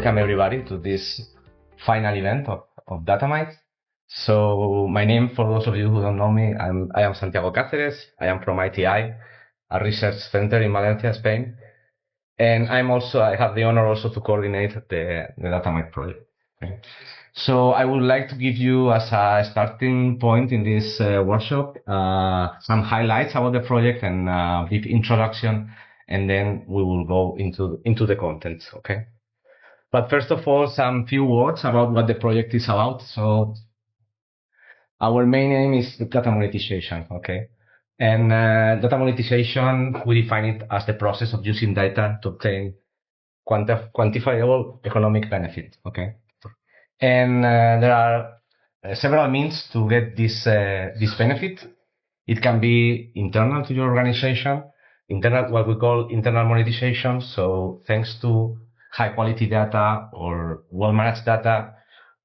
welcome everybody to this final event of Datamite. So my name, for those of you who don't know me, I am Santiago Cáceres. I am from ITI, a research center in Valencia, Spain. And I have the honor also to coordinate the Datamite project. Okay. So I would like to give you as a starting point in this workshop some highlights about the project and a brief introduction, and then we will go into the content. Okay. But first of all, some few words about what the project is about. So our main aim is data monetization, okay? And data monetization, we define it as the process of using data to obtain quantifiable economic benefit, okay? And there are several means to get this benefit. It can be internal to your organization, what we call internal monetization. So thanks to high quality data or well managed data,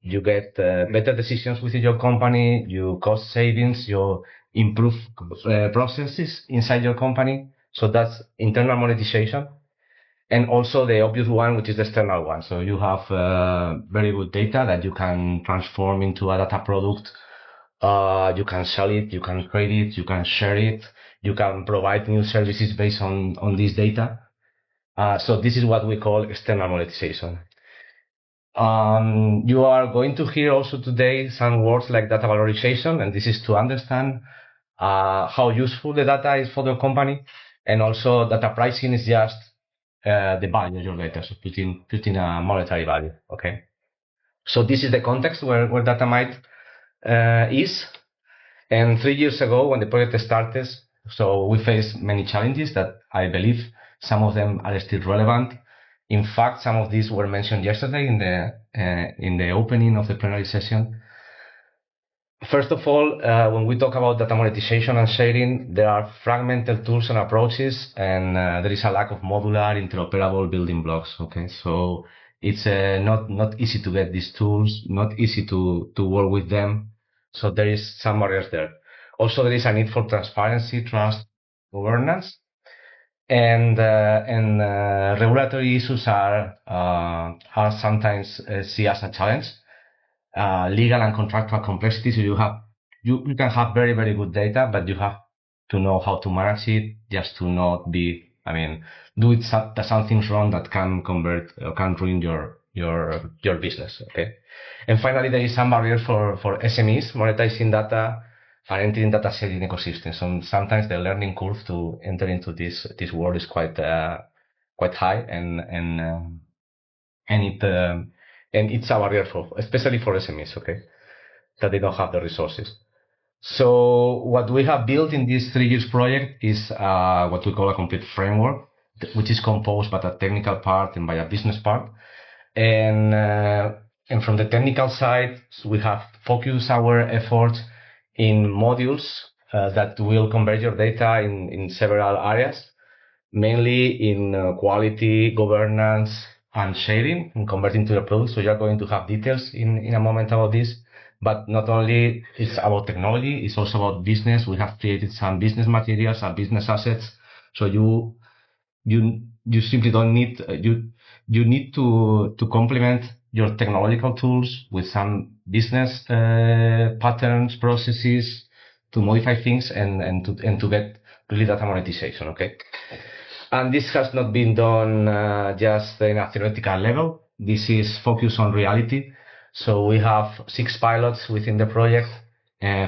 you get better decisions within your company, you cost savings, you improve processes inside your company. So that's internal monetization. And also the obvious one, which is the external one. So you have very good data that you can transform into a data product. You can sell it, you can trade it, you can share it, you can provide new services based on this data. So this is what we call external monetization. You are going to hear also today some words like data valorization, and this is to understand how useful the data is for the company, and also data pricing is just the value of your data, so putting a monetary value. Okay, so this is the context where Datamite is. And 3 years ago, when the project started, so we faced many challenges that I believe some of them are still relevant. In fact, some of these were mentioned yesterday in the opening of the plenary session. First of all, when we talk about data monetization and sharing, there are fragmented tools and approaches, and there is a lack of modular, interoperable building blocks. Okay, so it's not easy to get these tools, not easy to work with them. So there is some barriers there. Also, there is a need for transparency, trust, governance, and regulatory issues are sometimes seen as a challenge. Legal and contractual complexity. So you can have very, very good data, but you have to know how to manage it, just to not be, do it something wrong that can ruin your business. Okay. And finally, there is some barrier for SMEs monetizing data and entering data sharing ecosystems. So sometimes the learning curve to enter into this world is quite high, and it's a barrier especially for SMEs, okay, that they don't have the resources. So what we have built in this 3 years project is what we call a complete framework, which is composed by the technical part and by a business part. And from the technical side, we have focused our efforts in modules that will convert your data in several areas, mainly in quality, governance, and sharing, and converting to your product. So you're going to have details in a moment about this. But not only it's about technology, it's also about business. We have created some business materials and business assets. So you simply don't need, you need to complement your technological tools with some business patterns, processes to modify things and to get really data monetization. Okay. And this has not been done just in a theoretical level. This is focused on reality. So we have 6 pilots within the project,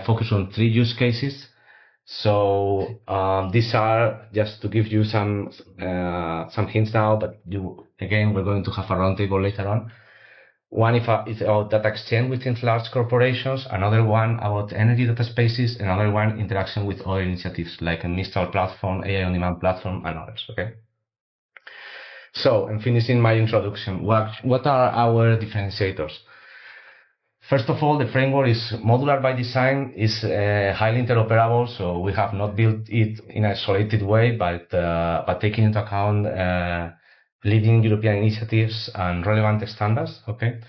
focused on 3 use cases. So these are just to give you some hints now, but we're going to have a roundtable later on. One is about data exchange within large corporations, another one about energy data spaces, another one interaction with other initiatives like a Mistral platform, AI on demand platform, and others. Okay. So, I'm finishing my introduction. What are our differentiators? First of all, the framework is modular by design, is highly interoperable, so we have not built it in an isolated way, but taking into account leading European initiatives and relevant standards. Okay,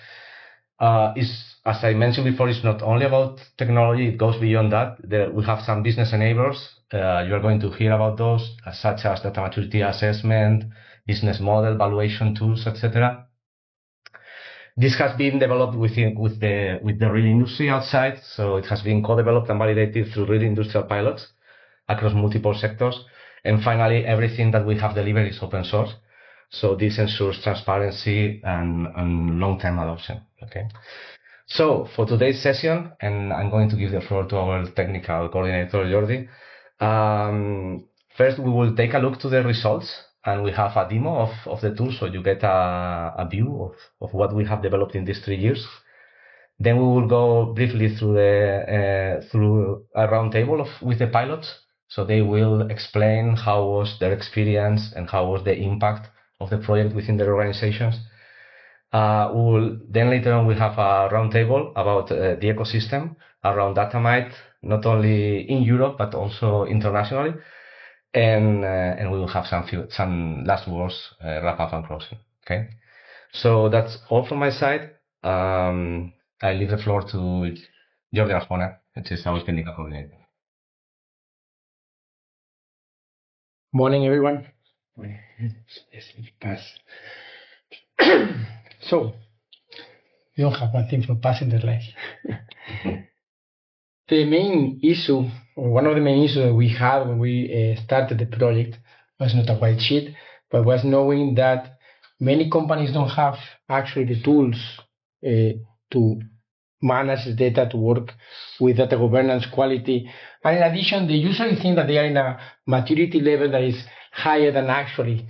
as I mentioned before, it's not only about technology; it goes beyond that. We have some business enablers. You are going to hear about those, such as data maturity assessment, business model, valuation tools, etc. This has been developed with the real industry outside, so it has been co-developed and validated through real industrial pilots across multiple sectors. And finally, everything that we have delivered is open source, so this ensures transparency and long-term adoption. Okay. So for today's session, and I'm going to give the floor to our technical coordinator, Jordi. First, we will take a look to the results, and we have a demo of the tool, so you get a view of what we have developed in these 3 years. Then we will go briefly through a roundtable with the pilots, so they will explain how was their experience and how was the impact of the project within their organizations. Then later on we have a roundtable about the ecosystem around Datamite, not only in Europe but also internationally, and we will have some last words, wrap up and closing. Okay, so that's all from my side. I leave the floor to Jordi Arjona, which is our technical coordinator. Morning, everyone. So, we don't have one thing for passing the light. The main issue, or one of the main issues that we had when we started the project, was not a white sheet, but was knowing that many companies don't have actually the tools to manage the data, to work with data governance, quality. And in addition, they usually think that they are in a maturity level that is higher than actually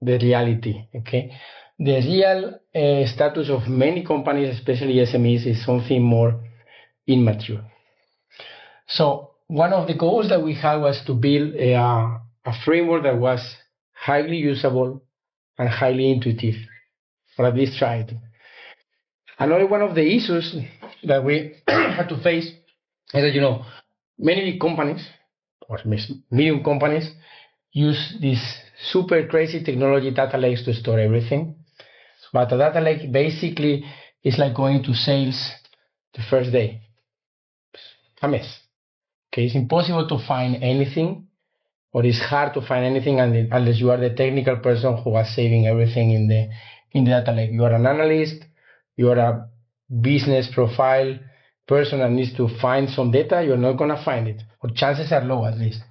the reality. Okay, the real status of many companies, especially SMEs, is something more immature. So one of the goals that we had was to build a framework that was highly usable and highly intuitive, or at least try to. Another one of the issues that we had to face is that, many big companies, or medium companies, use this super crazy technology, data lakes, to store everything. But a data lake basically is like going to sales the first day. A mess. Okay, it's impossible to find anything, or it's hard to find anything unless you are the technical person who was saving everything in the data lake. You are an analyst, you are a business profile person that needs to find some data. You're not going to find it, or chances are low at least.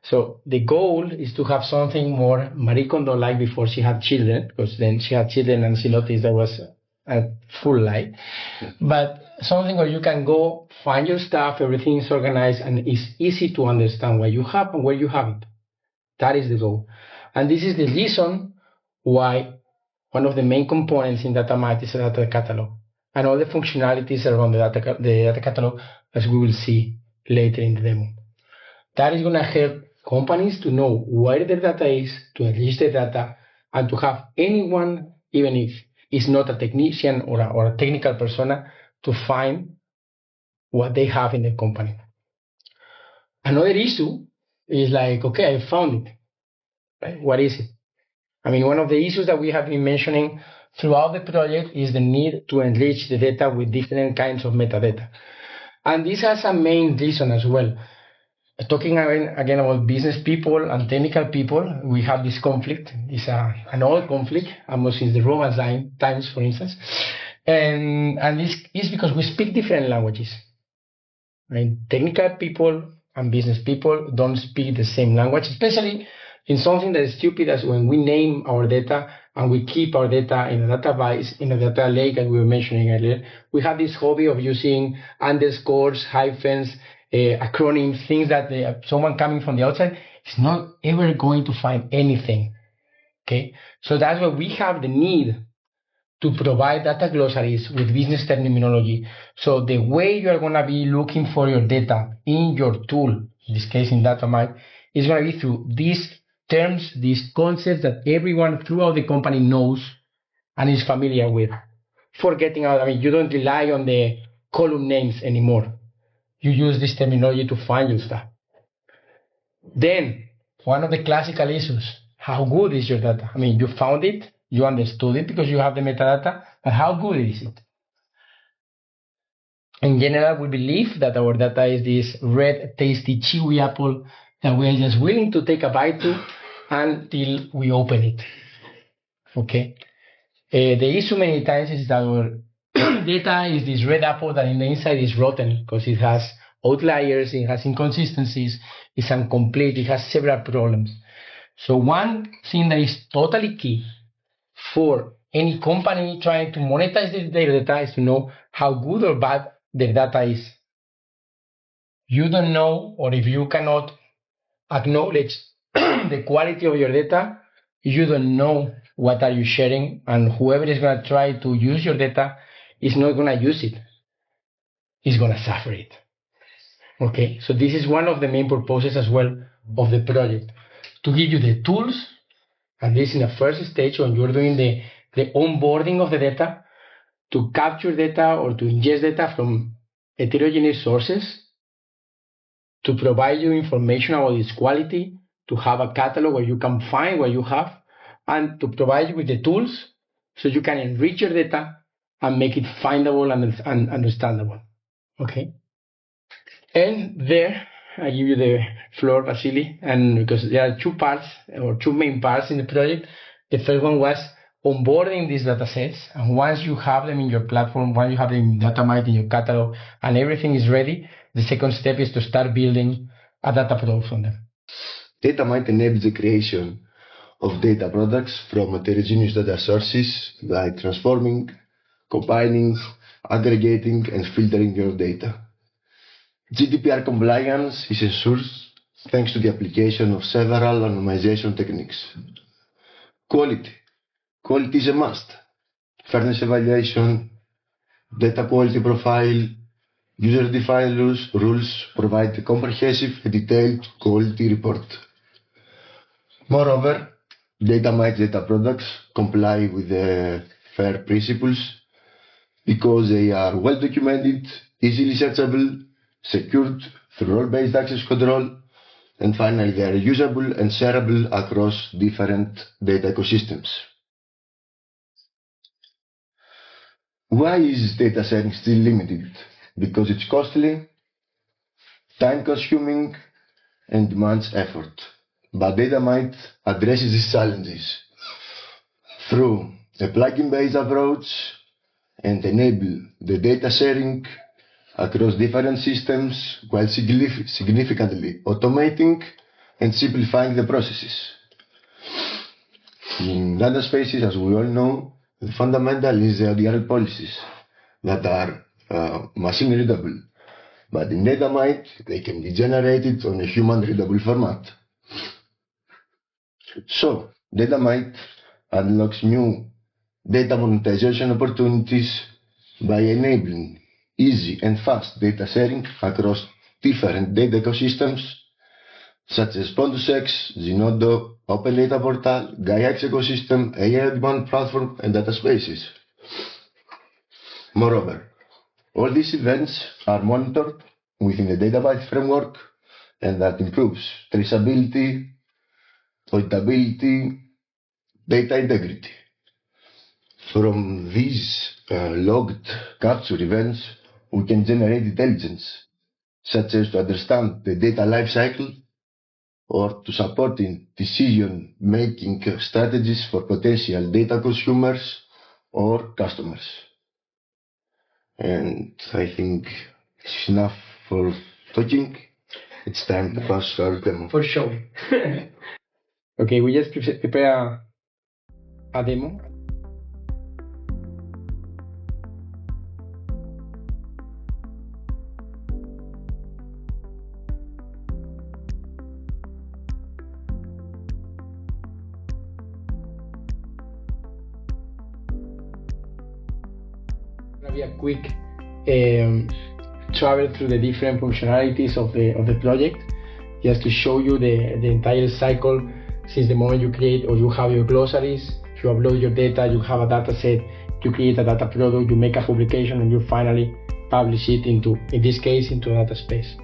So the goal is to have something more Marie Kondo-like before she had children, because then she had children and she noticed there was a full lie. But something where you can go find your stuff, everything is organized, and it's easy to understand what you have and where you have it. That is the goal. And this is the reason why one of the main components in Datamite is a data catalog, and all the functionalities around the data catalog, as we will see later in the demo. That is going to help companies to know where their data is, to enrich the data, and to have anyone, even if it's not a technician or a technical persona, to find what they have in the company. Another issue is like, okay, I found it. Right? What is it? I mean, one of the issues that we have been mentioning throughout the project is the need to enrich the data with different kinds of metadata. And this has a main reason as well. Talking again about business people and technical people, we have this conflict. It's an old conflict, almost since the Roman times, for instance. And this is because we speak different languages. Right? Technical people and business people don't speak the same language, especially in something that is stupid as when we name our data and we keep our data in a database, in a data lake, as we were mentioning earlier. We have this hobby of using underscores, hyphens, acronyms, things that someone coming from the outside is not ever going to find anything. Okay, so that's why we have the need to provide data glossaries with business terminology. So the way you are going to be looking for your data in your tool, in this case in Datamite, is going to be through these terms, these concepts that everyone throughout the company knows and is familiar with. Forgetting out, you don't rely on the column names anymore. You use this terminology to find your stuff. Then, one of the classical issues, how good is your data? You found it, you understood it because you have the metadata, but how good is it? In general, we believe that our data is this red, tasty, chewy apple that we are just willing to take a bite to until we open it. Okay? The issue many times is that our data is this red apple that in the inside is rotten because it has outliers, it has inconsistencies, it's incomplete, it has several problems. So one thing that is totally key for any company trying to monetize their data is to know how good or bad their data is. You don't know, or if you cannot acknowledge the quality of your data, you don't know what are you sharing, and whoever is going to try to use your data is not going to use it. He's going to suffer it. Okay, so this is one of the main purposes as well of the project, to give you the tools, at least in the first stage when you're doing the onboarding of the data, to capture data or to ingest data from heterogeneous sources, to provide you information about its quality, to have a catalog where you can find what you have, and to provide you with the tools so you can enrich your data and make it findable and understandable. Okay? And there, I give you the floor, Vasily, and because there are two parts, or two main parts in the project. The first one was onboarding these data sets, and once you have them in your platform, once you have them in Datamite, in your catalog, and everything is ready, the second step is to start building a data product from them. Datamite enables the creation of data products from heterogeneous data sources by transforming, combining, aggregating, and filtering your data. GDPR compliance is ensured thanks to the application of several anonymization techniques. Quality. Quality is a must. Fairness evaluation, data quality profile, user-defined rules provide a comprehensive and detailed quality report. Moreover, Datamite data products comply with the FAIR principles because they are well documented, easily searchable, secured through role-based access control, and finally they are usable and shareable across different data ecosystems. Why is data sharing still limited? Because it's costly, time-consuming, and demands effort. But Datamite addresses these challenges through a plugin-based approach and enable the data sharing across different systems while significantly automating and simplifying the processes. In data spaces, as we all know, the fundamental is the ODR policies that are machine readable, but in Datamite they can be generated on a human readable format. So, Datamite unlocks new data monetization opportunities by enabling easy and fast data sharing across different data ecosystems such as Pondus-X, Zenodo, Open Data Portal, GaiaX ecosystem, AI Demand Platform, and Data Spaces. Moreover, all these events are monitored within the Datamite framework, and that improves traceability, auditability, data integrity. From these logged capture events, we can generate intelligence, such as to understand the data lifecycle or to supporting decision-making strategies for potential data consumers or customers. And I think it's enough for talking. It's time to pass to our demo. For sure. Okay, we just prepare a demo. Be a quick travel through the different functionalities of the project, just to show you the entire cycle since the moment you create or you have your glossaries, you upload your data, you have a data set, you create a data product, you make a publication, and you finally publish it into, in this case, into a data space.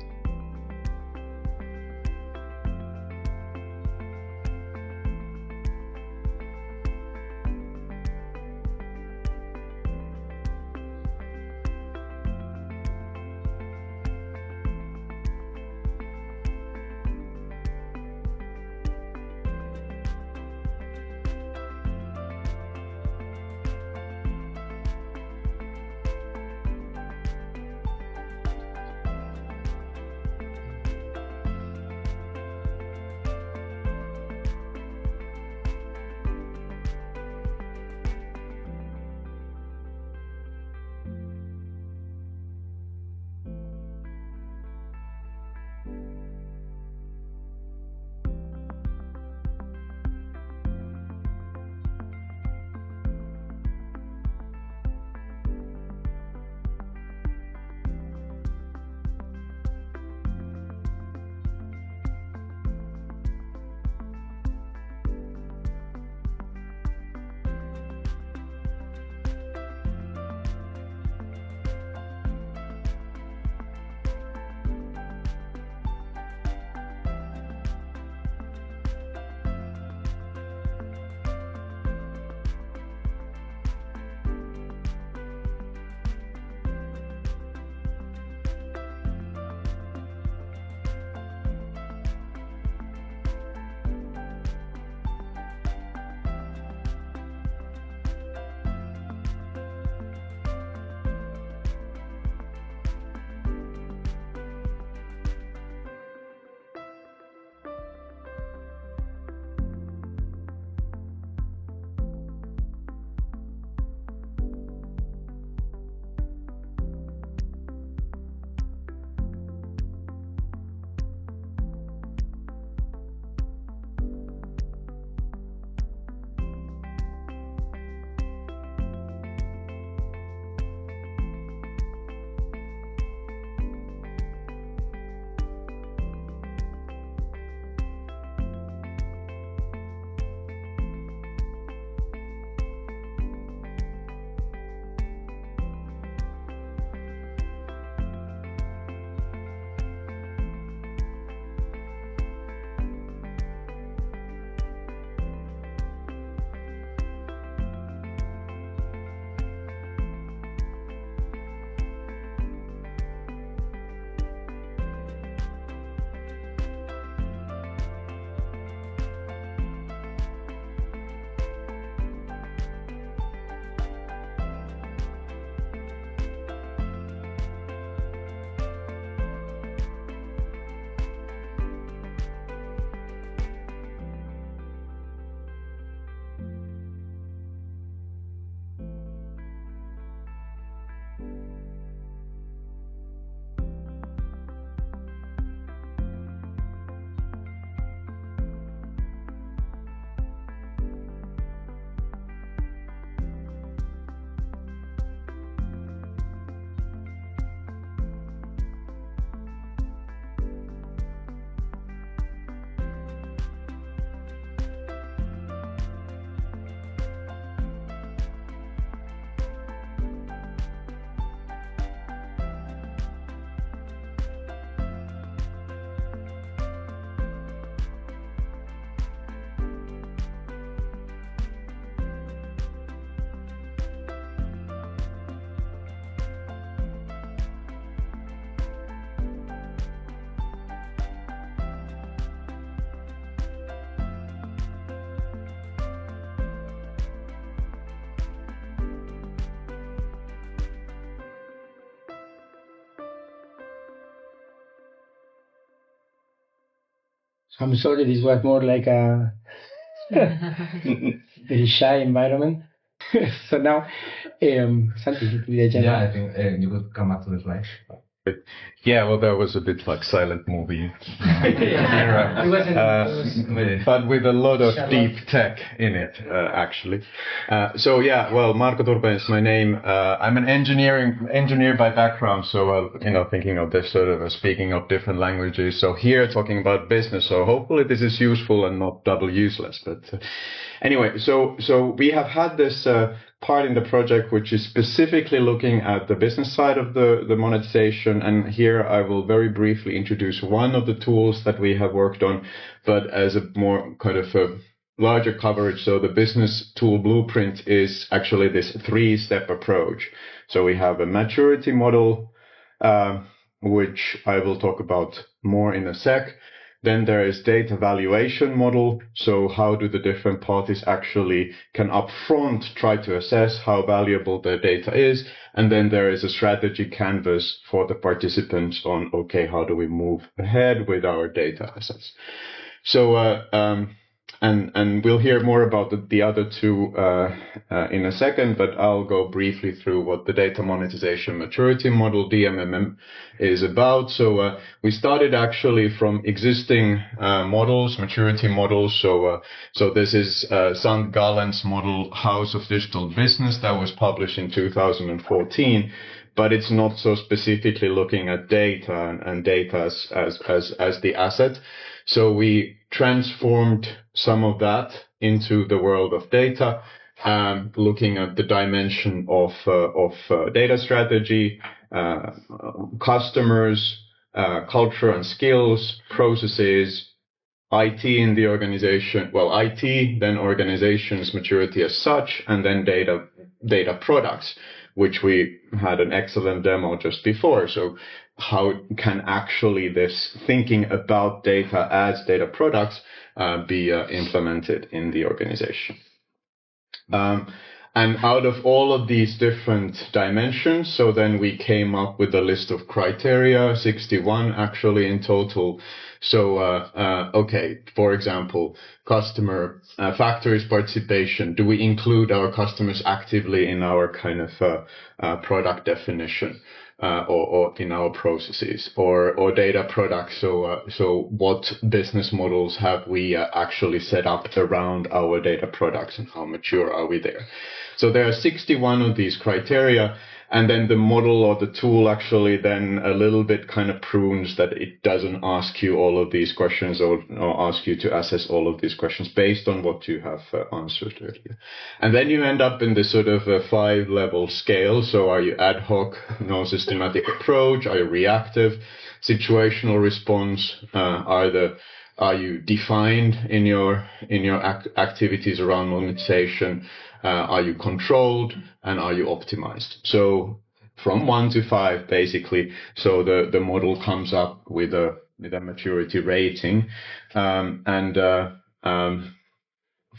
I'm sorry, this was more like a very shy environment. So now, Santi, you could be Yeah, I think you could come back to the slide. Yeah, well, that was a bit like silent movie. It wasn't. But with a lot of deep tech in it, actually. So yeah, well, Marko Turpe is my name. I'm an engineer by background, so thinking of this sort of speaking of different languages. So here, talking about business. So hopefully this is useful and not double useless. But anyway, so we have had this part in the project which is specifically looking at the business side of the monetization, and here I will very briefly introduce one of the tools that we have worked on, but as a more kind of a larger coverage. So the business tool blueprint is actually this 3-step approach. So we have a maturity model, which I will talk about more in a sec. Then there is data valuation model. So how do the different parties actually can upfront try to assess how valuable the data is? And then there is a strategy canvas for the participants on, okay, how do we move ahead with our data assets? So, and we'll hear more about the other two in a second, but I'll go briefly through what the data monetization maturity model, DMMM, is about. So we started actually from existing models, maturity models. So this is Sant Galen's model, House of Digital Business, that was published in 2014. But it's not so specifically looking at data and data as the asset. So we transformed some of that into the world of data, looking at the dimension of data strategy, customers, culture and skills, processes, IT in the organization, well, IT, then organization's maturity as such, and then data products, which we had an excellent demo just before. So how can actually this thinking about data as data products be implemented in the organization? And out of all of these different dimensions, so then we came up with a list of criteria, 61 actually in total. So, okay, for example, customer factories participation. Do we include our customers actively in our kind of product definition? Or in our processes, or data products. So what business models have we actually set up around our data products, and how mature are we there? So there are 61 of these criteria, and then the model or the tool actually then a little bit kind of prunes that it doesn't ask you all of these questions or ask you to assess all of these questions based on what you have answered earlier. And then you end up in this sort of a 5-level scale. So are you ad hoc, no systematic approach? Are you reactive? Situational response? Are you defined in your activities around monetization? Are you controlled, and are you optimized? So from 1 to 5, basically. So the model comes up with a maturity rating,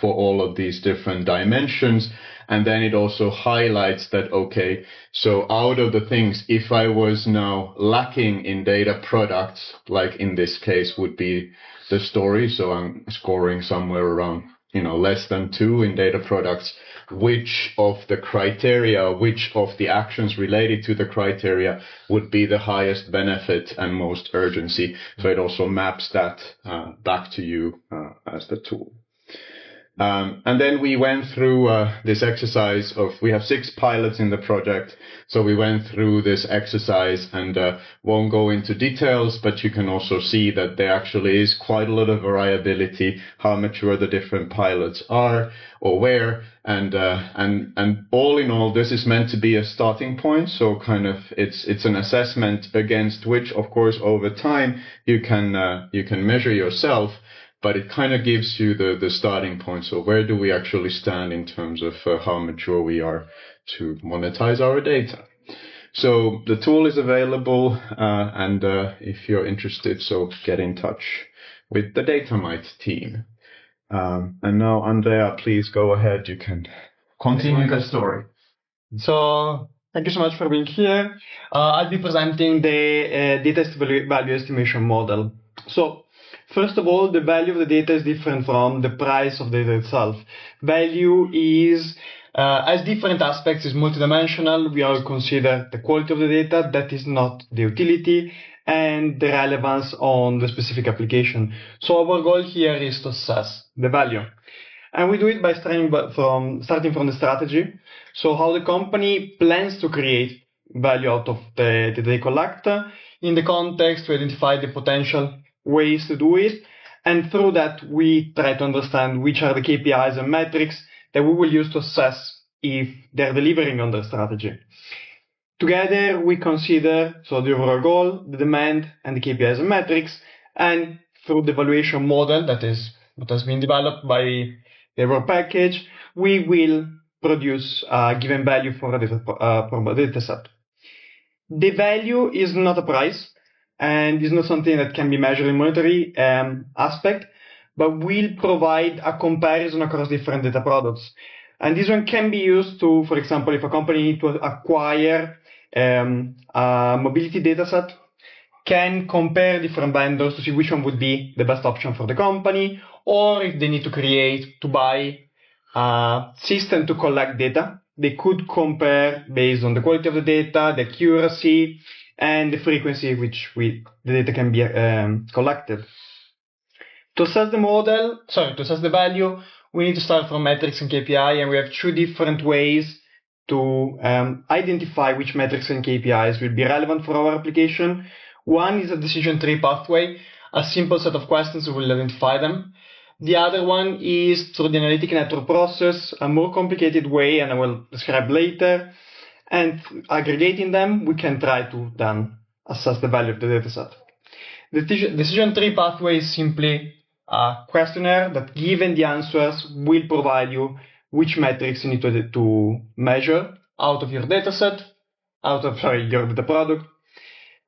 for all of these different dimensions. And then it also highlights that, okay, so out of the things, if I was now lacking in data products, like in this case would be the story, so I'm scoring somewhere around, less than 2 in data products, which of the criteria, which of the actions related to the criteria would be the highest benefit and most urgency. So it also maps that back to you as the tool. And then we went through this exercise we have 6 pilots in the project. So we went through this exercise and won't go into details, but you can also see that there actually is quite a lot of variability, how mature the different pilots are or where. And all in all, this is meant to be a starting point. So kind of it's an assessment against which, of course, over time you can measure yourself. But it kind of gives you the starting point. So where do we actually stand in terms of how mature we are to monetize our data? So the tool is available, and if you're interested, so get in touch with the Datamite team. And now, Andrea, please go ahead. You can continue the story. So thank you so much for being here. I'll be presenting the data value estimation model. So First of all, the value of the data is different from the price of the data itself. Value is has different aspects, is multidimensional. We all consider the quality of the data, that is not the utility, and the relevance on the specific application. So our goal here is to assess the value. And we do it by starting from the strategy. So how the company plans to create value out of the data they collect, in the context to identify the potential ways to do it. And through that, we try to understand which are the KPIs and metrics that we will use to assess if they're delivering on their strategy. Together, we consider the overall goal, the demand, and the KPIs and metrics. And through the evaluation model, that is what has been developed by the overall package, we will produce a given value for a data set. The value is not a price and is not something that can be measured in monetary aspect, but will provide a comparison across different data products. And this one can be used to, for example, if a company needs to acquire a mobility data set, can compare different vendors to see which one would be the best option for the company, or if they need to buy a system to collect data, they could compare based on the quality of the data, the accuracy, and the frequency which the data can be collected. To assess the value, we need to start from metrics and KPI, and we have two different ways to identify which metrics and KPIs will be relevant for our application. One is a decision tree pathway, a simple set of questions that will identify them. The other one is through the analytic network process, a more complicated way, and I will describe later. And aggregating them, we can try to then assess the value of the dataset. The decision tree pathway is simply a questionnaire that, given the answers, will provide you which metrics you need to measure out of your dataset, your data product.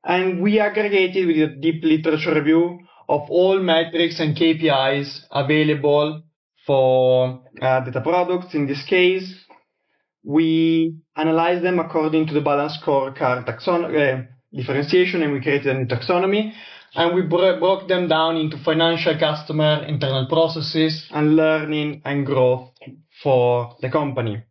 And we aggregated with a deep literature review of all metrics and KPIs available for data products. In this case, we analyzed them according to the balanced scorecard differentiation, and we created a new taxonomy. And we broke them down into financial, customer, internal processes, and learning and growth for the company.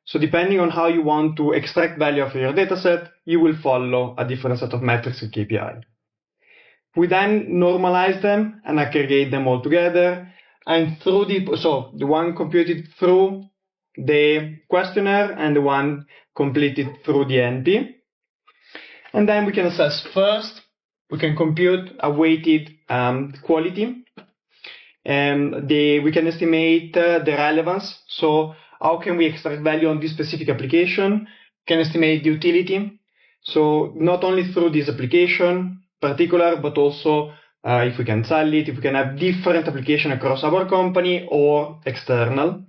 So depending on how you want to extract value of your dataset, you will follow a different set of metrics and KPI. We then normalize them and aggregate them all together. And through the one computed through the questionnaire and the one completed through the NP. And then we can assess first. We can compute a weighted quality. We can estimate the relevance. So how can we extract value on this specific application? Can estimate the utility. So not only through this application particular, but also if we can sell it, if we can have different application across our company or external.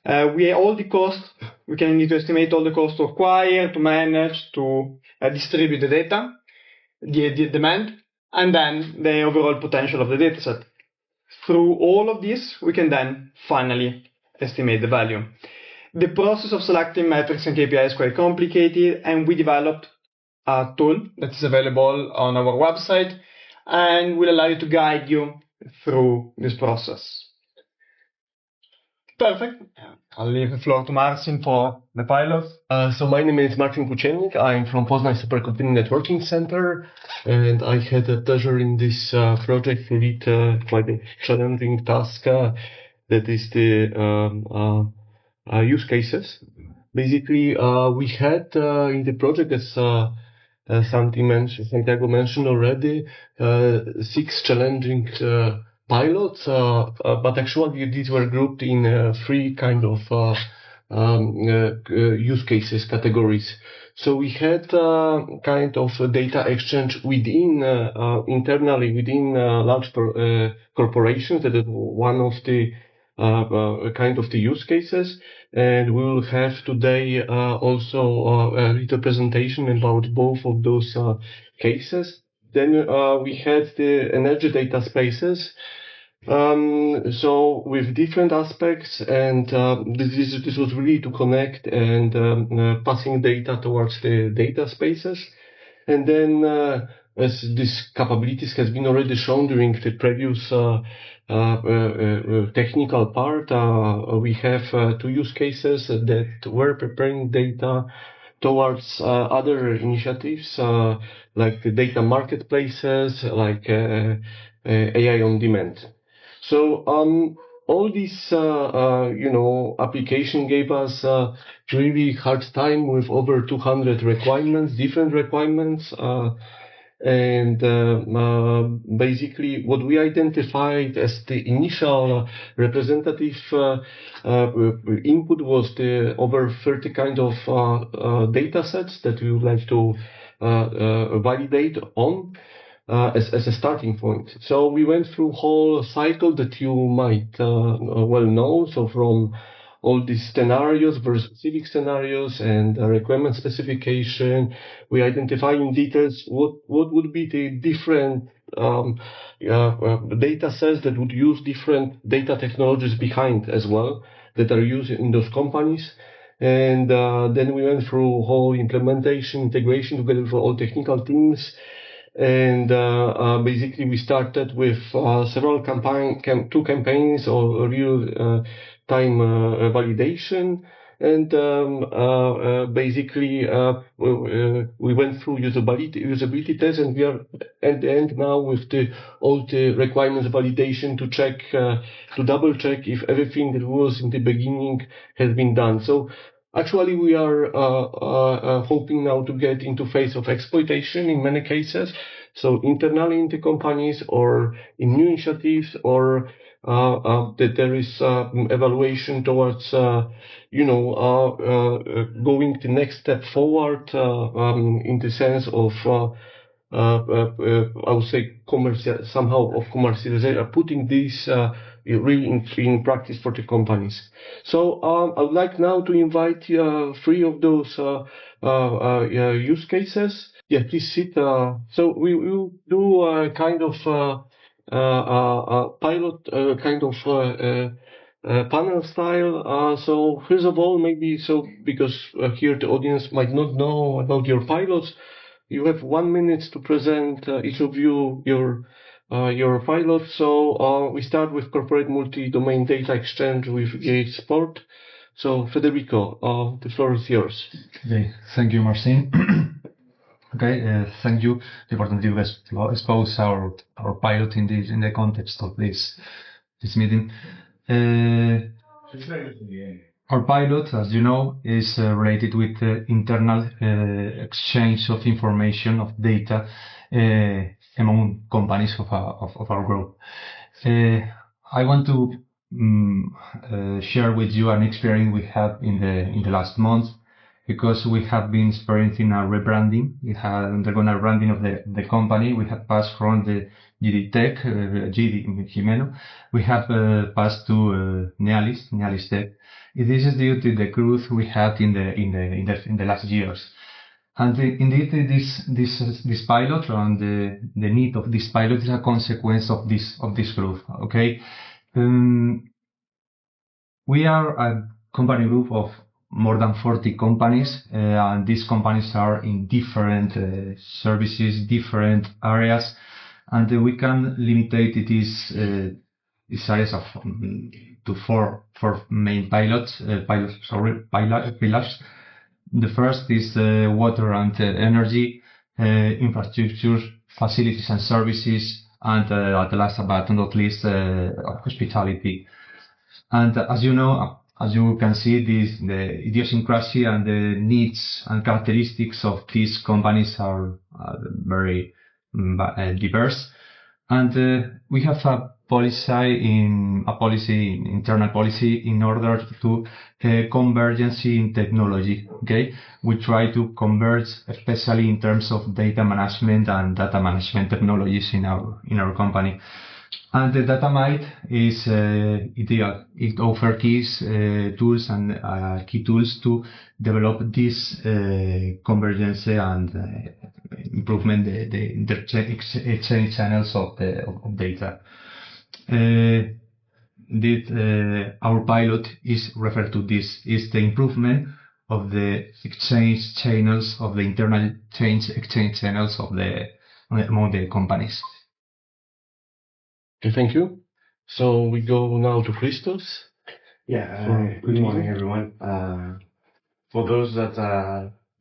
All the costs, we can need to estimate all the costs to acquire, to manage, to distribute the data, the demand, and then the overall potential of the dataset. Through all of this, we can then finally estimate the value. The process of selecting metrics and KPIs is quite complicated, and we developed a tool that is available on our website and will allow you to guide you through this process. Perfect. I'll leave the floor to Marcin for the pilot. So my name is Marcin Kuciennik. I'm from Poznań Supercomputing Networking Center, and I had the pleasure in this project to lead quite a challenging task that is the use cases. Basically, we had in the project, as Santiago mentioned already, 6 challenging pilots, but actually these were grouped in 3 kind of use cases categories. So we had kind of data exchange within internally within large corporations. That is one of the kind of the use cases, and we will have today also a little presentation about both of those cases. Then we had the energy data spaces. So with different aspects, and this was really to connect and passing data towards the data spaces. And then as these capabilities has been already shown during the previous technical part, we have 2 use cases that were preparing data towards other initiatives like the data marketplaces, like AI on demand. So all these application gave us really hard time with over 200 requirements, different requirements. And basically what we identified as the initial representative input was the over 30 kind of data sets that we would like to validate on as a starting point. So we went through whole cycle that you might well know. So from all these scenarios, very specific scenarios, and requirement specification, we identify in details what would be the different data sets that would use different data technologies behind as well that are used in those companies. And then we went through whole implementation, integration together with all technical teams. And basically we started with several two campaigns of real time validation. And basically we went through usability tests, and we are at the end now with all the requirements validation to check, to double check if everything that was in the beginning has been done. So actually, we are hoping now to get into phase of exploitation in many cases. So internally in the companies or in new initiatives, or that there is evaluation towards, going the next step forward in the sense of I would say somehow of commercialization, putting this really in practice for the companies. So I would like now to invite 3 of those use cases. Yeah, please sit. So we will do a kind of pilot, kind of panel style. So first of all, maybe because here the audience might not know about your pilots, you have 1 minute to present each of you your pilot. So we start with corporate multi-domain data exchange with GH Sport. So Federico, the floor is yours. Okay, thank you, Marcin. Okay, thank you. The opportunity to expose our pilot in the context of this meeting. Our pilot, as you know, is related with the internal exchange of information, of data among companies of our group. I want to share with you an experience we had in the last month, because we have been experiencing a rebranding. We have undergone a rebranding of the company. We have passed from the GD Tech, GD Jimeno. We have passed to Nealis Tech. This is due to the growth we had in the last years. And indeed, this pilot and the need of this pilot is a consequence of this growth. Okay, we are a company group of more than 40 companies, and these companies are in different services, different areas, and we can limit these areas to four main pillars. The first is water and energy, infrastructure, facilities and services, and at last but not least, hospitality. And as you know, as you can see, the idiosyncrasy and the needs and characteristics of these companies are very diverse. And we have a internal policy in order to convergence in technology. Okay, we try to converge, especially in terms of data management and data management technologies in our company. And the Datamite is ideal. It offers keys, tools, and key tools to develop this convergence and improvement the exchange channels of data. Our pilot is referred to this is the improvement of the exchange channels, of the internal exchange channels of among the companies. Okay, thank you. So we go now to Christos. Yeah, good morning, everyone. For those that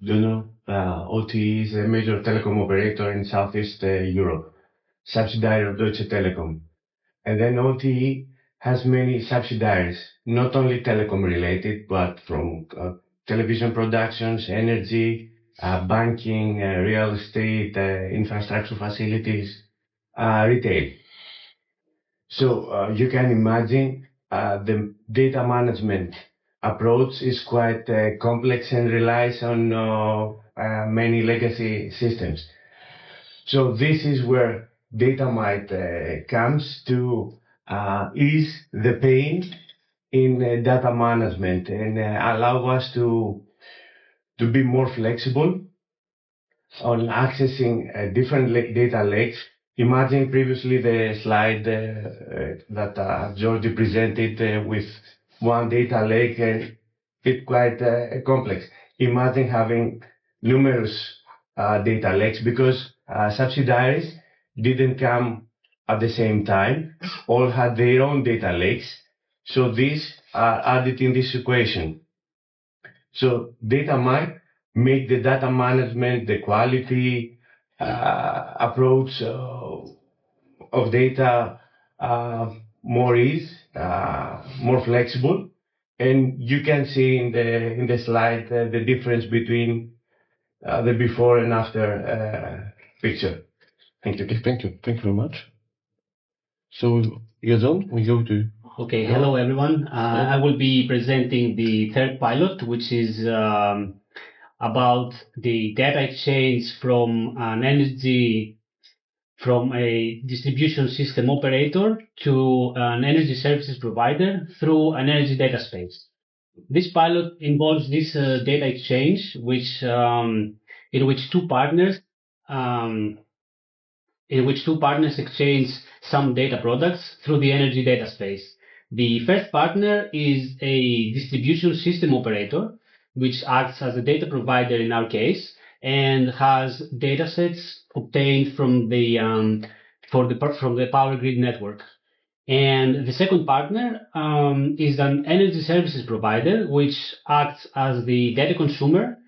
don't know, OTE is a major telecom operator in Southeast Europe, subsidiary of Deutsche Telekom. And then OTE has many subsidiaries, not only telecom related, but from television productions, energy, banking, real estate, infrastructure facilities, retail. So you can imagine the data management approach is quite complex and relies on many legacy systems. So this is where Datamite comes to ease the pain in data management and allow us to be more flexible on accessing different data lakes. Imagine previously the slide that Jordi presented with one data lake, and it's quite complex. Imagine having numerous data lakes because subsidiaries didn't come at the same time, all had their own data lakes. So these are added in this equation. So Datamite make the data management, the quality approach of data more easy, more flexible, and you can see in the slide the difference between the before and after picture. Thank you. Thank you. Thank you very much. So, Yazon, we go to... Okay, hello everyone. I will be presenting the third pilot, which is about the data exchange from a distribution system operator to an energy services provider through an energy data space. This pilot involves this data exchange, in which two partners exchange some data products through the energy data space. The first partner is a distribution system operator, which acts as a data provider in our case, and has data sets obtained from the power grid network. And the second partner is an energy services provider, which acts as the data consumer,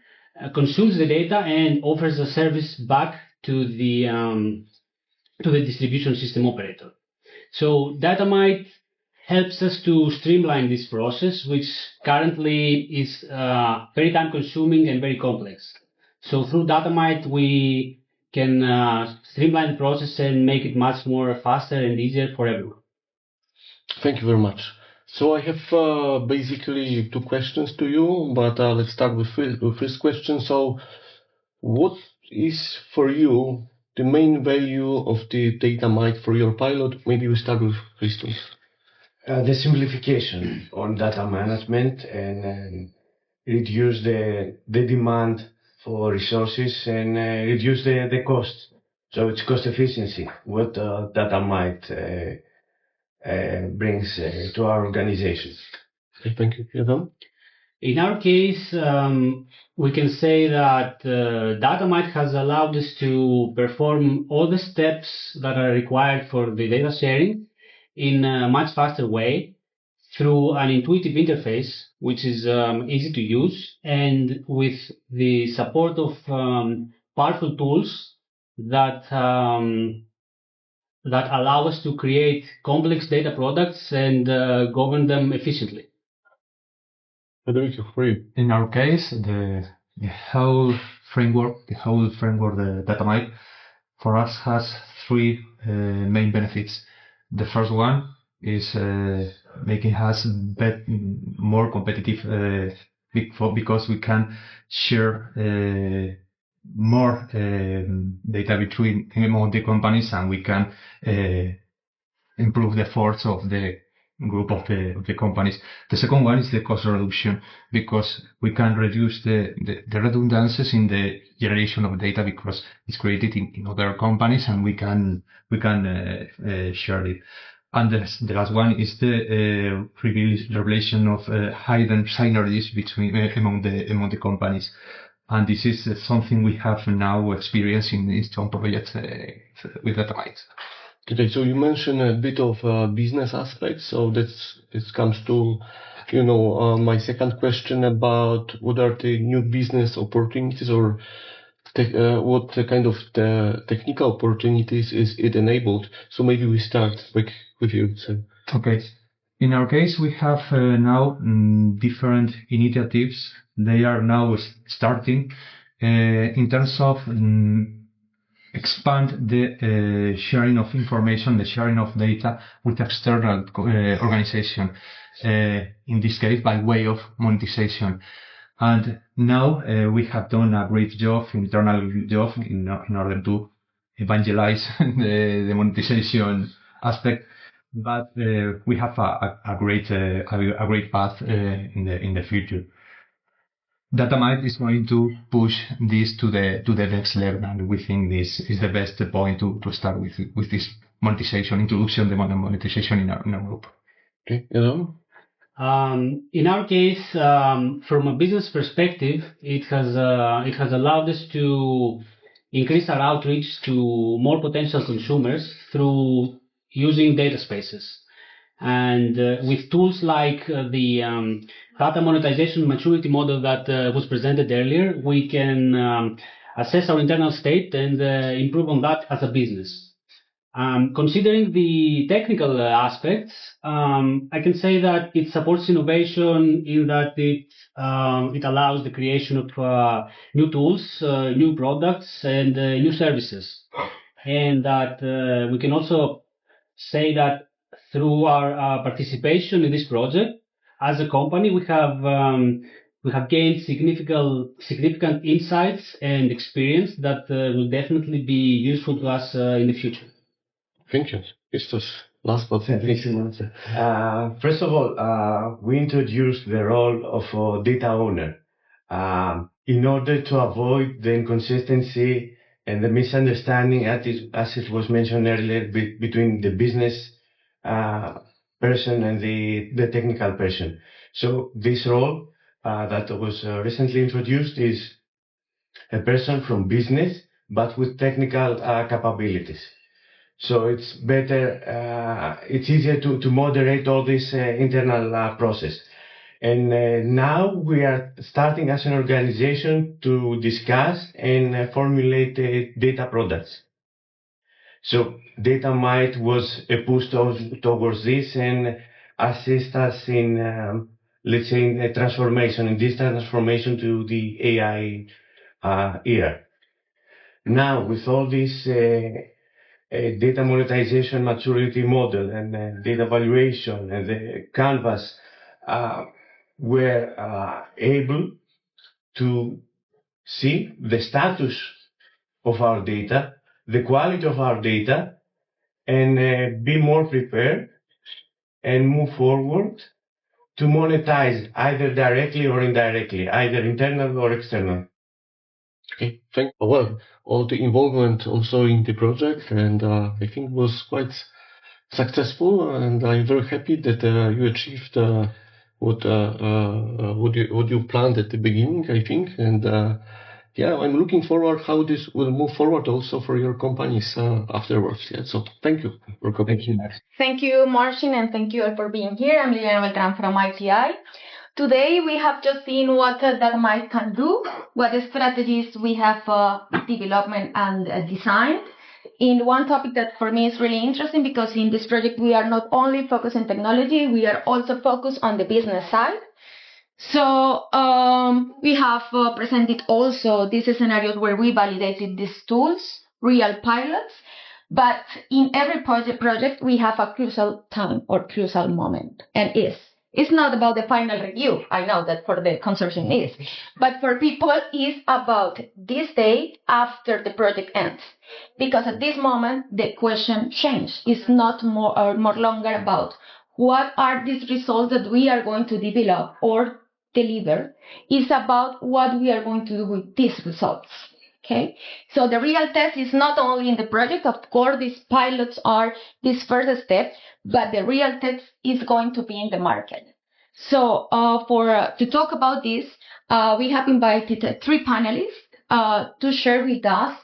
consumes the data, and offers a service back to the distribution system operator. So Datamite helps us to streamline this process, which currently is very time consuming and very complex. So through Datamite, we can streamline the process and make it much more faster and easier for everyone. Thank you very much. So I have basically two questions to you, but let's start with the first question. So what is for you the main value of the Datamite for your pilot? Maybe we start with Christos. The simplification on data management and reduce the demand for resources and reduce the cost. So it's cost efficiency, what Datamite brings to our organization. Okay, thank you. Yazon? In our case, we can say that Datamite has allowed us to perform all the steps that are required for the data sharing in a much faster way through an intuitive interface, which is easy to use, and with the support of powerful tools that allow us to create complex data products and govern them efficiently. Federico, for you. In our case, the whole framework, the Datamite, for us has three main benefits. The first one is making us more competitive because we can share more data among the companies, and we can improve the efforts of the group of the companies. The second one is the cost reduction, because we can reduce the redundancies in the generation of data because it's created in other companies, and we can share it. And the last one is the revelation of hidden synergies among the companies. And this is something we have now experienced in some projects with Datamite. Okay, so you mentioned a bit of business aspects, so it comes to, my second question about what are the new business opportunities, or what kind of the technical opportunities is it enabled? So maybe we start with you. So. Okay. In our case, we have now different initiatives. They are now starting in terms of expand the sharing of information, the sharing of data with external organization, in this case by way of monetization. And now we have done a great job, internal job, in order to evangelize the monetization aspect. But we have a great path in the future. Datamite is going to push this to the next level, and we think this is the best point to start with this monetization, introduction, the monetization in our group. Okay, in our case, from a business perspective, it has allowed us to increase our outreach to more potential consumers through using data spaces. And with tools like the data monetization maturity model that was presented earlier, we can assess our internal state and improve on that as a business. Considering the technical aspects, I can say that it supports innovation in that it allows the creation of new tools, new products, and new services. And that we can also say that through our participation in this project, as a company, we have gained significant insights and experience that will definitely be useful to us in the future. Thank you. Christos, last but not least. First of all, we introduced the role of a data owner in order to avoid the inconsistency and the misunderstanding, as it was mentioned earlier, between the business person and the technical person. So this role that was recently introduced is a person from business, but with technical capabilities. So it's better, it's easier to moderate all this internal process. And now we are starting as an organization to discuss and formulate data products. So Datamite was a push towards this and assist us in, let's say, in a transformation, in this transformation to the AI era. Now, with all this data monetization maturity model and data valuation and the canvas, we're able to see the status of our data, the quality of our data, and be more prepared and move forward to monetize either directly or indirectly, either internal or external. Okay, thank you. Well, all the involvement also in the project, and I think it was quite successful, and I'm very happy that you achieved what you planned at the beginning, I think, and yeah, I'm looking forward how this will move forward also for your companies afterwards. Yeah, so thank you for coming. Thank you, Marcin, and thank you all for being here. I'm Liliana Beltran from ITI. Today we have just seen what Datamite can do, what strategies we have developed and designed. In one topic that for me is really interesting, because in this project we are not only focused on technology, we are also focused on the business side. So we have presented also these scenarios where we validated these tools, real pilots, but in every project we have a crucial time or crucial moment, and it's not about the final review. I know that for the consortium is, but for people it's about this day after the project ends, because at this moment the question changes. It's not more longer about what are these results that we are going to develop or deliver. It's about what we are going to do with these results. Okay, so the real test is not only in the project. Of course, these pilots are this first step, but the real test is going to be in the market. So to talk about this, we have invited 3 panelists to share with us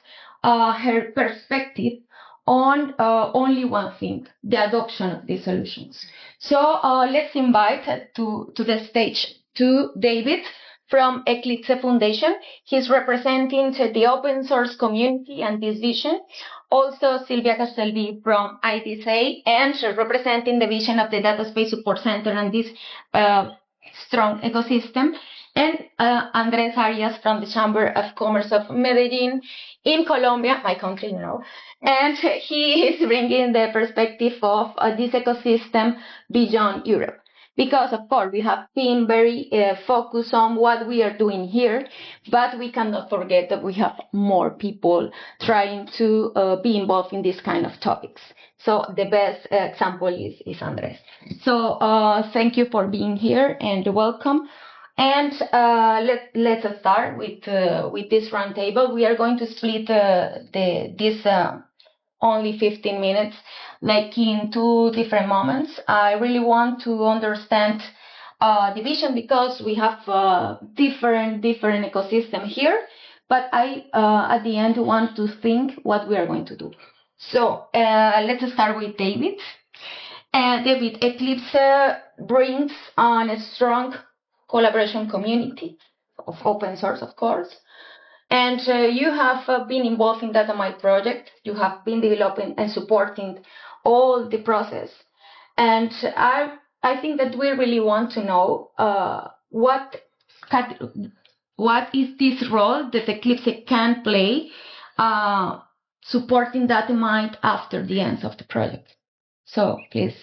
her perspective on only one thing, the adoption of these solutions. So let's invite to the stage to David from Eclipse Foundation. He's representing the open source community and this vision. Also, Silvia Castelvi from ITSA, and representing the vision of the Data Space Support Center and this strong ecosystem. And Andres Arias from the Chamber of Commerce of Medellin in Colombia, my country, you know. And he is bringing the perspective of this ecosystem beyond Europe. Because, of course, we have been very focused on what we are doing here, but we cannot forget that we have more people trying to be involved in this kind of topics. So the best example is Andres. So thank you for being here and welcome. And let's start with this roundtable. We are going to split this only 15 minutes, like in 2 different moments. I really want to understand the vision because we have different ecosystem here, but I at the end want to think what we are going to do. So let's start with David. David, Eclipse brings on a strong collaboration community of open source, of course. And you have been involved in Datamite project. You have been developing and supporting all the process. And I think that we really want to know what is this role that Eclipse can play supporting Datamite after the end of the project. So please.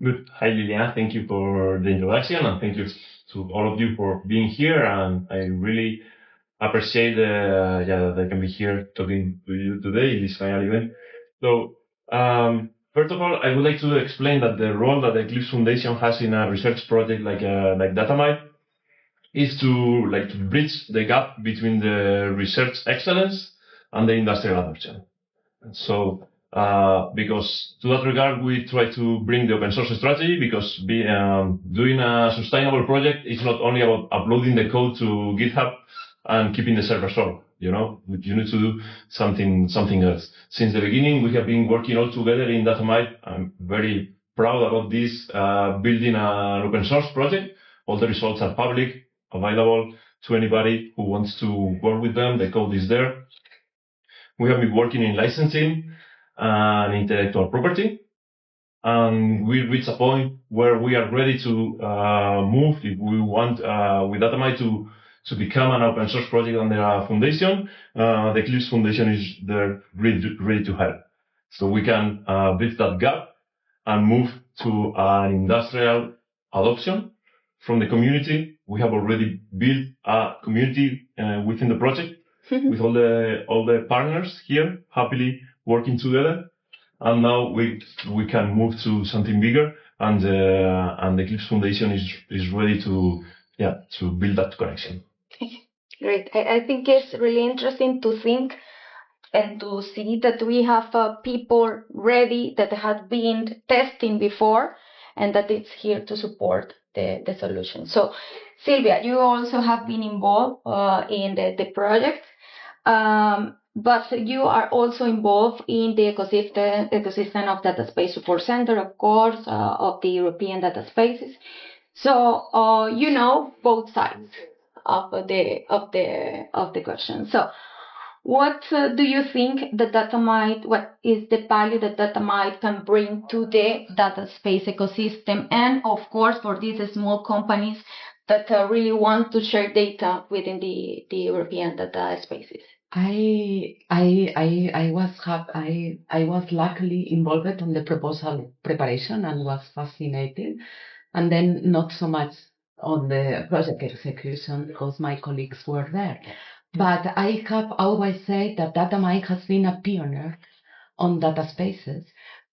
Good. Hi, Liliana. Thank you for the introduction, and thank you to all of you for being here. And I really appreciate that I can be here talking to you today in this final event. So, first of all, I would like to explain that the role that the Eclipse Foundation has in a research project like Datamite is to bridge the gap between the research excellence and the industrial adoption. So, because to that regard, we try to bring the open source strategy, because doing a sustainable project is not only about uploading the code to GitHub and keeping the server solid. You know, you need to do something else. Since the beginning, we have been working all together in Datamite. I'm very proud about this, building an open source project. All the results are public, available to anybody who wants to work with them. The code is there. We have been working in licensing and intellectual property, and we reach a point where we are ready to move, if we want, with Datamite to become an open source project under a foundation. The Eclipse Foundation is there ready to help. So we can bridge that gap and move to an industrial adoption from the community. We have already built a community within the project with all the partners here happily working together. And now we can move to something bigger, and the Eclipse Foundation is ready to build that connection. Great. I think it's really interesting to think and to see that we have people ready that have been testing before, and that it's here to support the solution. So, Silvia, you also have been involved in the project. But you are also involved in the ecosystem of Data Space Support Center, of course, of the European data spaces. So you know both sides of the question. So, what do you think that Datamite? What is the value that Datamite can bring to the data space ecosystem, and of course for these small companies that really want to share data within the European data spaces? I was luckily involved in the proposal preparation and was fascinated, and then not so much on the project execution because my colleagues were there. But I have always said that Datamite has been a pioneer on data spaces,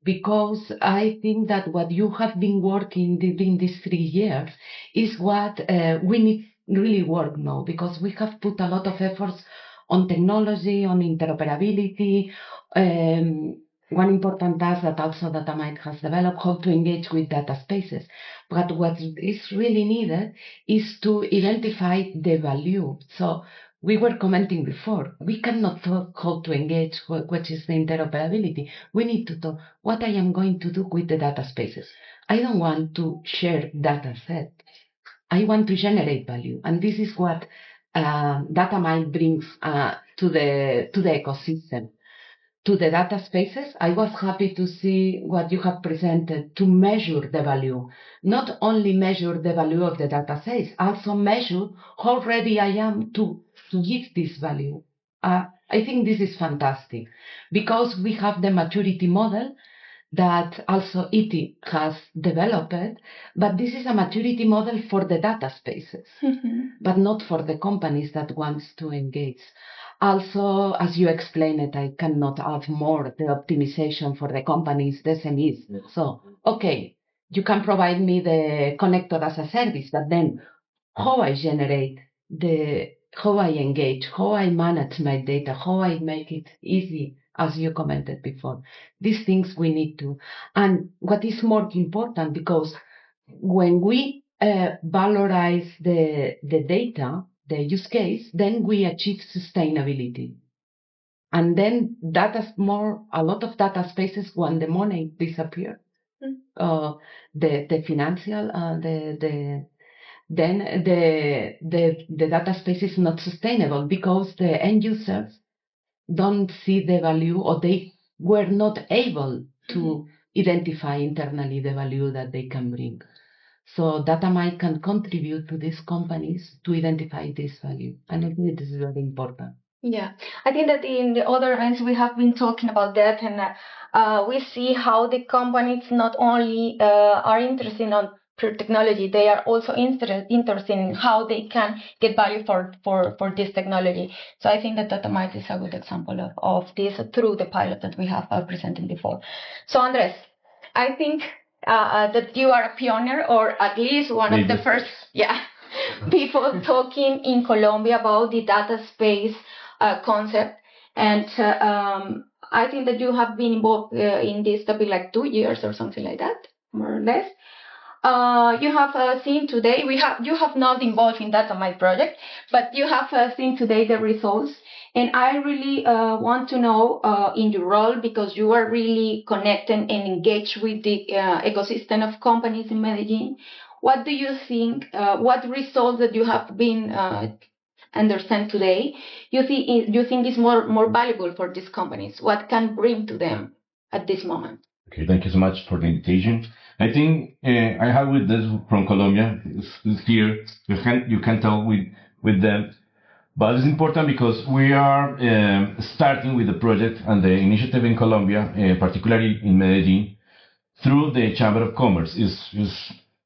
because I think that what you have been working during these 3 years is what we need really work now, because we have put a lot of efforts on technology, on interoperability, one important task that also Datamite has developed, how to engage with data spaces. But what is really needed is to identify the value. So we were commenting before, we cannot talk how to engage, which is the interoperability. We need to talk what I am going to do with the data spaces. I don't want to share data set. I want to generate value. And this is what Datamite brings to the ecosystem. To the data spaces, I was happy to see what you have presented to measure the value. Not only measure the value of the data sets, also measure how ready I am to give this value. I think this is fantastic because we have the maturity model that also ET has developed, but this is a maturity model for the data spaces, but not for the companies that wants to engage. Also, as you explained it, I cannot add more the optimization for the companies, the SMEs. So, okay, you can provide me the connector as a service, but then how I generate how I engage, how I manage my data, how I make it easy, as you commented before. These things we need to. And what is more important, because when we valorize the data, the use case, then we achieve sustainability. And then a lot of data spaces when the money disappears. The financial, then the data space is not sustainable because the end users don't see the value, or they were not able to identify internally the value that they can bring. So Datamite can contribute to these companies to identify this value. And I think this is very important. Yeah, I think that in the other ends we have been talking about that, and we see how the companies not only are interested on pure technology, they are also interested in how they can get value for this technology. So I think that Datamite is a good example of this through the pilot that we have presented before. So Andres, I think that you are a pioneer, or at least one of the first, people talking in Colombia about the data space concept, and I think that you have been involved in this topic like 2 years or something like that, more or less. You have seen today, you have not involved in Datamite project, but you have seen today the results, and I really want to know in your role, because you are really connected and engaged with the ecosystem of companies in Medellin. What do you think? What results that you have been understand today, you think is more valuable for these companies? What can bring to them at this moment? Okay, thank you so much for the invitation. I think I have with this from Colombia. It's here. You can talk with them, but it's important because we are starting with the project and the initiative in Colombia, particularly in Medellin, through the Chamber of Commerce. Is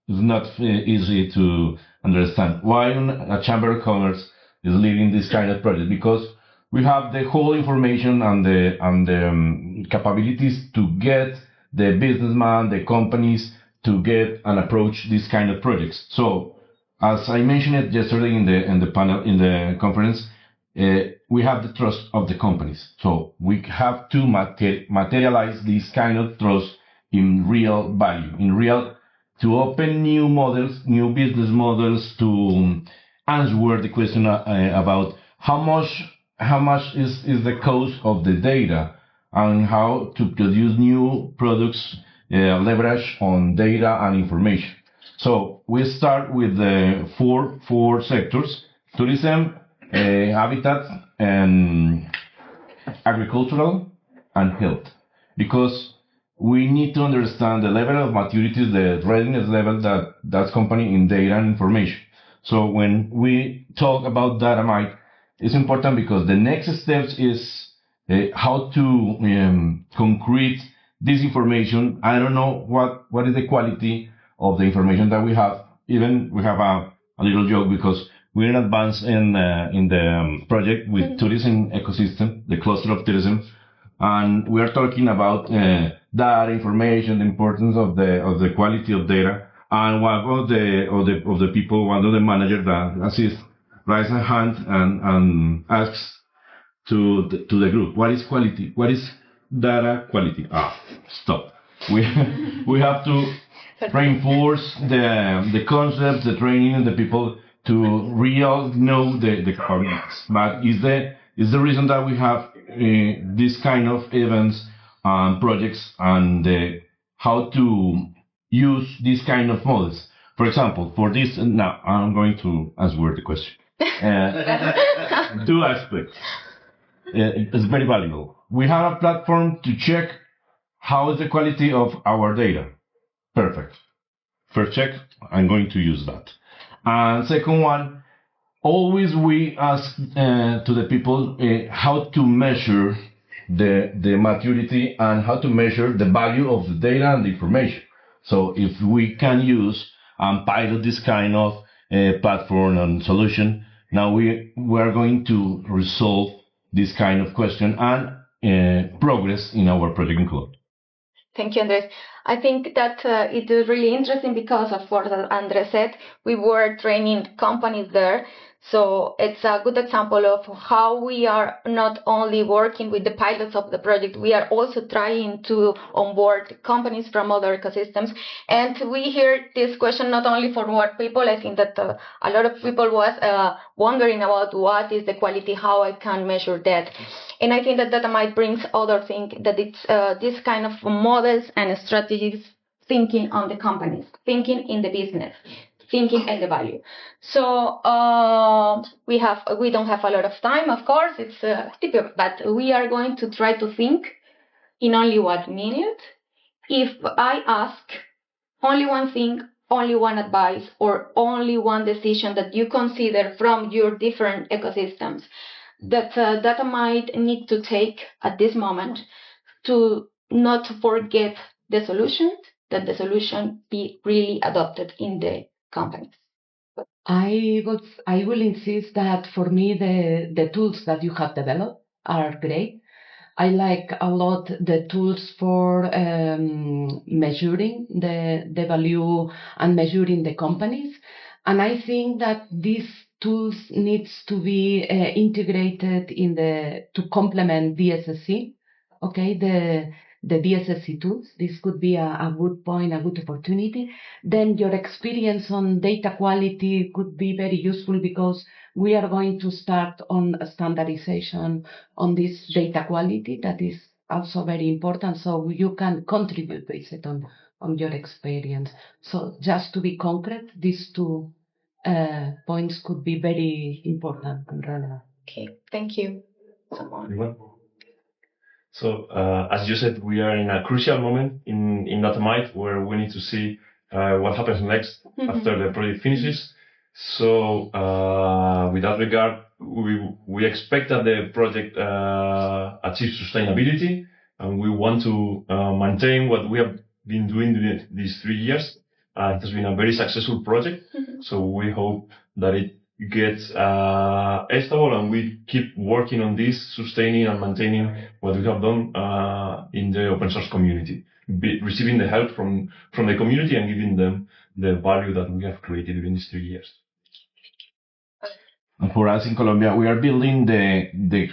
not easy to understand why a Chamber of Commerce is leading this kind of project, because we have the whole information and the capabilities to get the businessman, the companies to get and approach this kind of projects. So, as I mentioned it yesterday in the panel, in the conference, we have the trust of the companies. So we have to materialize this kind of trust in real value, to open new models, new business models, to answer the question about how much is the cost of the data, and how to produce new products, leverage on data and information. So we start with the four sectors: tourism, habitat, and agricultural, and health, because we need to understand the level of maturity, the readiness level that company in data and information. So when we talk about Datamite, it's important because the next steps is how to concrete this information. I don't know what is the quality of the information that we have. Even we have a little joke, because we're in advance in the project with tourism ecosystem, the cluster of tourism, and we are talking about data information, the importance of the quality of data. And one of the people, one of the managers that assist, raises a hand and asks to the group, what is quality? What is data quality. Stop. We we have to reinforce the concepts, the training, the people to really know the capabilities. But is the reason that we have this kind of events and projects and how to use these kind of models. For example, for this, now I'm going to answer the question. Two aspects. It's very valuable. We have a platform to check how is the quality of our data. Perfect. First check, I'm going to use that. And second one, always we ask to the people how to measure the maturity and how to measure the value of the data and the information. So if we can use and pilot this kind of platform and solution, now we are going to resolve this kind of question and progress in our project in Colombia. Thank you, Andres. I think that it is really interesting because of what Andres said. We were training companies there. So it's a good example of how we are not only working with the pilots of the project, we are also trying to onboard companies from other ecosystems. And we hear this question not only from what people, I think that a lot of people was wondering about what is the quality, how I can measure that. And I think that Datamite brings other things, that it's this kind of models and strategies, thinking on the companies, thinking in the business, thinking in the value. So we don't have a lot of time, of course, it's typical, but we are going to try to think in only 1 minute. If I ask only one thing, only one advice, or only one decision that you consider from your different ecosystems that Data might need to take at this moment to not forget the solution, that the solution be really adopted in the companies. I will insist that for me the tools that you have developed are great. I like a lot the tools for measuring the value and measuring the companies. And I think that these tools needs to be integrated to complement DSSC. Okay, the DSSC tools. This could be a good point, a good opportunity. Then your experience on data quality could be very useful because we are going to start on a standardization on this data quality that is also very important. So you can contribute based on your experience. So just to be concrete, these two points could be very important and relevant. Okay, thank you. Someone. So, as you said, we are in a crucial moment in Datamite where we need to see what happens next after the project finishes. So, with that regard, we expect that the project achieves sustainability, and we want to maintain what we have been doing these 3 years. It has been a very successful project, so we hope that it gets stable, and we keep working on this, sustaining and maintaining what we have done in the open source community, receiving the help from the community and giving them the value that we have created during these 3 years. And for us in Colombia, we are building the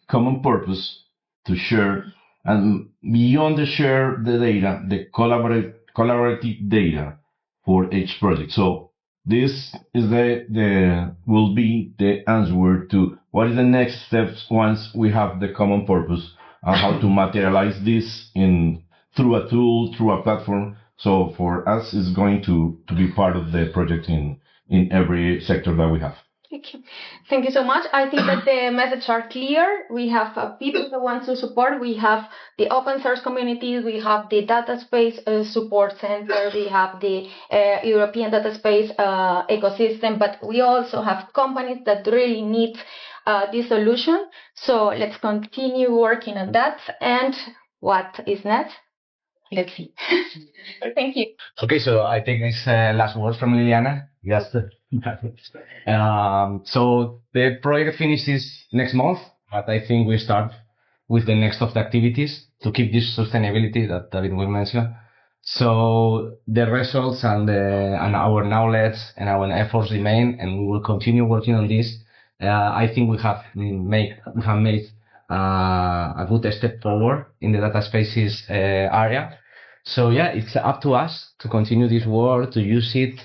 common purpose to share, and beyond the share the data, the collaborative data for each project. So this is will be the answer to what is the next steps once we have the common purpose and how to materialize this through a tool, through a platform. So for us, it's going to be part of the project in every sector that we have. Okay. Thank you so much. I think that the messages are clear. We have people that want to support. We have the open source communities. We have the Data Space Support Center. We have the European Data Space ecosystem. But we also have companies that really need this solution. So let's continue working on that. And what is next? Let's see. Thank you. Okay, so I think it's last words from Liliana. Yes. So the project finishes next month, but I think we start with the next of the activities to keep this sustainability that David will mention. So the results and our knowledge and our efforts remain, and we will continue working on this. I think we have made a good step forward in the data spaces area. So yeah, it's up to us to continue this work, to use it,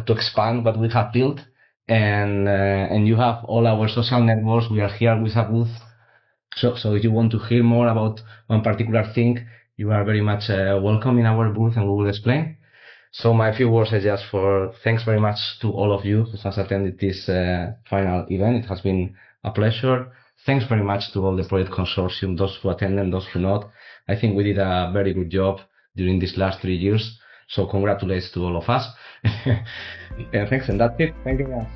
to expand what we have built. And you have all our social networks. We are here with a booth. So if you want to hear more about one particular thing, you are very much welcome in our booth, and we will explain. So my few words are just for thanks very much to all of you who has attended this final event. It has been a pleasure. Thanks very much to all the project consortium, those who attended and those who not. I think we did a very good job during these last 3 years. So congratulations to all of us. And thanks, and that's it. Thank you.